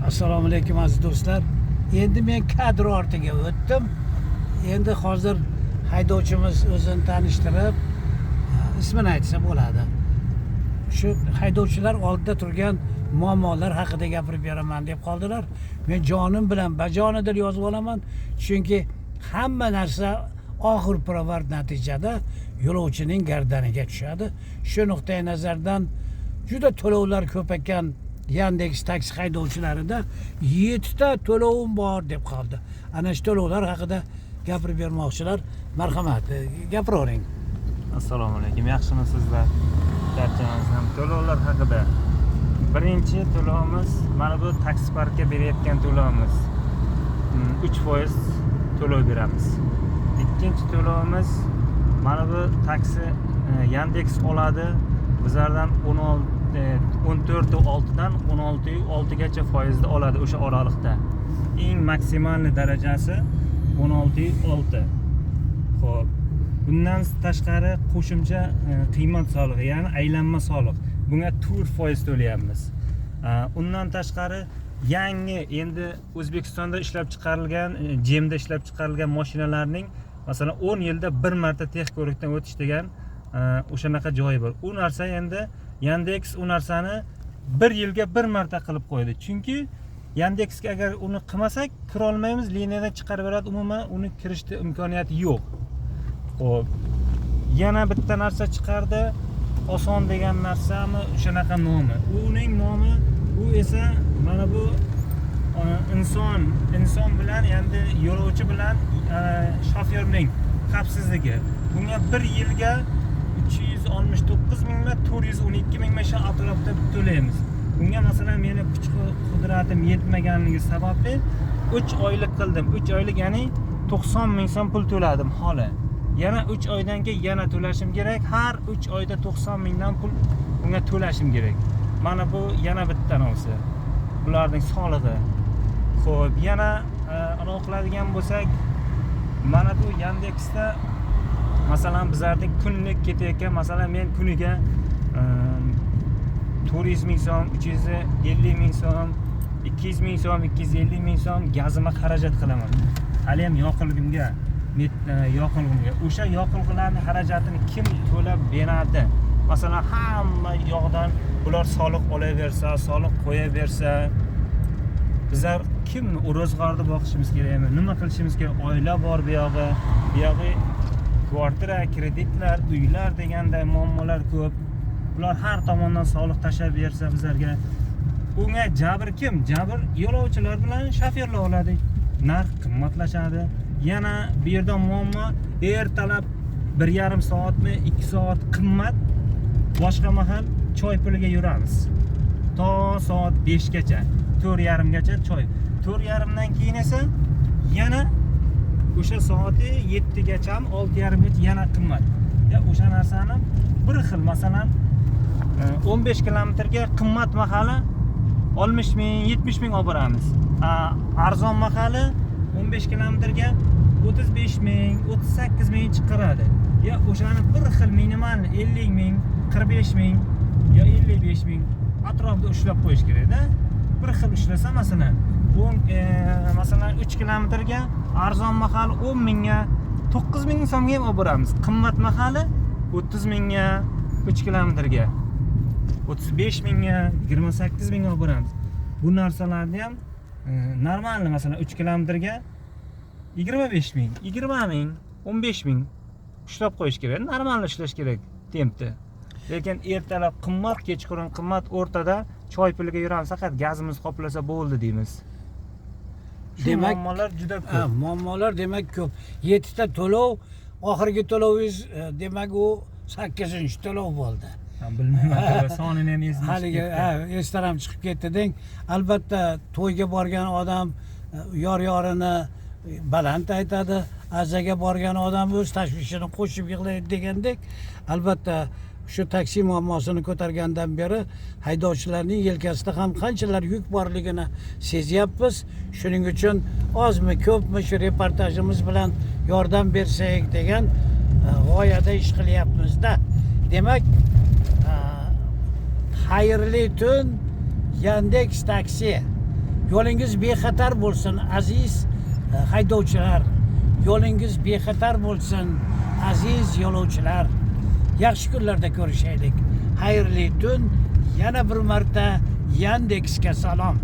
Assalomu alaykum aziz do'stlar. Endi men kadr ortiga o'tdim. Endi hozir haydovchimiz o'zini tanishtirib, ismini aytsa bo'ladi. Shu haydovchilar oldida turgan muammolar haqida gapirib beraman deb qoldilar. Men jonim bilan bajonidil yozib olaman, chunki hamma narsa oxir pirovard natijada yo'lovchining gardaniga tushadi. Shu nuqtai nazardan juda to'lovlar ko'p ekan. Yandex taksi haydovchilarida 7 ta to'lovim bor deb qoldi. Ana shu to'lovlar haqida gapirib bermoqchilar. Marhamat, gapiravering. Assalomu alaykum. Yaxshimisizlar? Barchamiz ham to'lovlar haqida. Birinchi to'lovimiz mana bu taksi parkka berayotgan to'lovimiz. 3% to'lov beramiz. Ikkinchi to'lovimiz mana bu taksi Yandex oladi. Bizlardan 14.6dan 16.6gacha foizda oladi o'sha oralikda. Eng maksimal darajasi 16.6. Xo'p. Bundan tashqari qo'shimcha qiymat solig'i, ya'ni aylanma soliq. Bunga 4% to'layapmiz. Undan tashqari yangi endi O'zbekistonda ishlab chiqarilgan, JEMda ishlab chiqarilgan mashinalarning masalan 10 yilda bir marta texnik ko'rikdan o'tish degan o'shanaqa joyi bor. U narsa endi Yandex u narsani 1 yilga bir marta qilib qo'ydi. Chunki Yandexga agar uni qilmasak, kira olmaymiz, liniyadan chiqarib beradi, umuman uni kirishda imkoniyati yo'q. Xo'p. Yana bitta narsa chiqardi. Oson degan narsami, shunaqa nomi. Uning nomi u esa mana bu inson bilan, endi yo'lovchi bilan shofyorning xavfsizligi. Bunga 1 yilga 369 mingmi, 412 mingmi shu atrofda to'laymiz. Bunga masalan meni kuch qudratim yetmaganligi sababli 3 oylik qildim. 3 oylik, ya'ni 90 ming so'm pul to'ladim hali. Yana 3 oydan keyin yana to'lashim kerak. Har 3 oyda 90 mingdan pul bunga to'lashim kerak. Mana bu yana bitta narsa. Bularning solig'i. Xo'p, yana anaqa qiladigan bo'lsak, mana bu Yandexda masalan bizlarning kunlik ketayotgan, masalan men kuniga 400 ming so'm, 350 ming so'm, 200 ming so'm, 250 ming so'm gazimga xarajat qilaman. Hali ham yoqilg'imga, o'sha yoqilg'ilarning xarajatini kim to'lab beradi? Masalan, hamma yoqdan ular soliq olaversa, soliq qo'yaversa, bizlar kimni ro'zg'orda boqishimiz kerakmi? Nima qilishimiz kerak? Oila bor bu yog'i, kvartira, kreditlar, uylar deganda muammolar ko'p. Ular har tomondan soliq tashab bersa bizlarga, unga jabr kim? Jabr yo'lovchilar bilan shofyorlar oladi. Narx qimmatlashadi. Yana bu yerda muammo, ertalab 1,5 soatmi, 2 soat qimmat, boshqa mahal choy puliga yuramiz. To soat 5 gacha, 4:30 gacha choy. 4:30dan keyin esa yana o'sha soati 7 gacha, 6:30 gacha yana qimmat. Ya o'sha narsani bir xil, masalan 15 kilometrga qimmat mahali 60 ming, 70 ming olib boramiz. Arzon mahali 15 kilometrga 35 ming, 38 ming chiqaradi. Ya o'shani bir xil minimal 50 ming, 45 ming yo 55 ming atrofida ushlab qo'yish kerak-da. Bir xil ushlasa masalan, masalan 3 kilometrga arzon mahali 10 mingga, 9 ming so'mga ham olib boramiz. Qimmat mahali 30 mingga 3 kilometrga, 35 mingga, 28 mingga olib boramiz. Bu narsalarni ham normal, masalan 3 kilometrga 25 ming, 20 ming, 15 ming ushlab qo'yish kerak. Normal ishlash kerak tempda. Lekin ertalab qimmat, kechqurun qimmat, o'rtada choy puliga yuramiz, faqat gazimiz qoplasa bo'ldi deymiz. Demak, muammolar juda ko'p. Muammolar demak ko'p. 7 ta to'lov, oxirgi to'lovingiz demak u 8-to'lov bo'ldi. Bilmayman, sonini ham esimga haligi esdan ham chiqib ketdi deng. Albatta to'yga borgan odam yor-yorini baland aytadi, azaga borgan odam o'z tashvishini qo'shib yig'laydi degandek, albatta shu taksi muammosini ko'targandan beri haydovchilarning yelkasida ham qanchalar yuk borligini sezyapmiz. Shuning uchun ozmi ko'pmi shu reportajimiz bilan yordam bersak degan g'oyada ish qilyapmiz-da. Demak, Xayrli tun, Yandex taksi. Yo'lingiz bexatar bo'lsin, aziz haydovchilar. Yo'lingiz bexatar bo'lsin, aziz yo'lovchilar. Yaxshi kunlarda ko'rishaylik. Xayrli tun. Yana bir marta Yandexga salom.